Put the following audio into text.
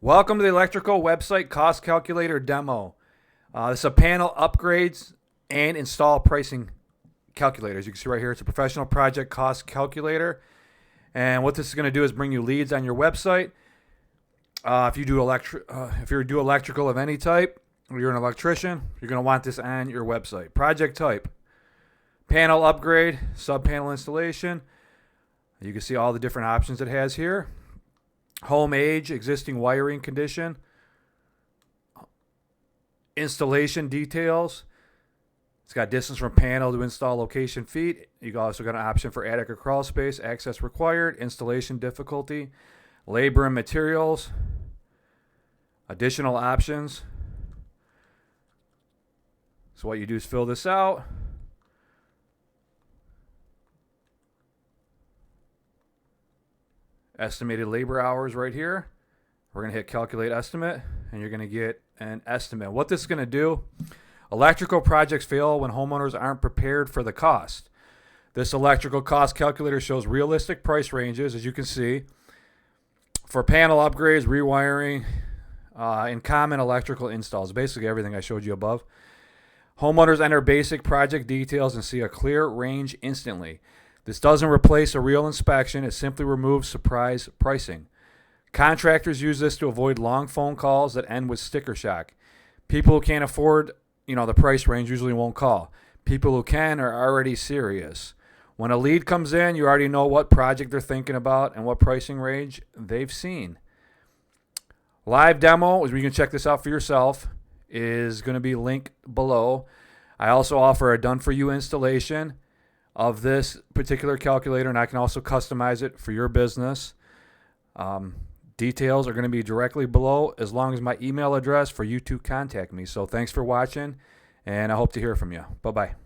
Welcome to the electrical website cost calculator demo. This is a panel upgrades and install pricing calculator. As you can see right here, it's a professional project cost calculator. And what this is going to do is bring you leads on your website. If you do electrical of any type, or you're an electrician, you're going to want this on your website. Project type, panel upgrade, sub-panel installation. You can see all the different options it has here. Home age, existing wiring condition, installation details. It's got distance from panel to install location feet. You also got an option for attic or crawl space, access required, installation difficulty, labor and materials, additional options. So what you do is fill this out. Estimated labor hours right here. We're going to hit calculate estimate, and you're going to get an estimate. What this is going to do, electrical projects fail when homeowners aren't prepared for the cost. This electrical cost calculator shows realistic price ranges, as you can see, for panel upgrades, rewiring, and common electrical installs. Basically everything I showed you above. Homeowners enter basic project details and see a clear range instantly. This doesn't replace a real inspection. It simply removes surprise pricing. Contractors use this to avoid long phone calls that end with sticker shock. People who can't afford, the price range usually won't call. People who can are already serious. When a lead comes in, you already know what project they're thinking about and what pricing range they've seen. Live demo, as you can check this out for yourself, is going to be linked below. I also offer a done-for-you installation of this particular calculator, and I can also customize it for your business. Details are going to be directly below, as long as my email address for you to contact me. So thanks for watching, and I hope to hear from you. Bye-bye.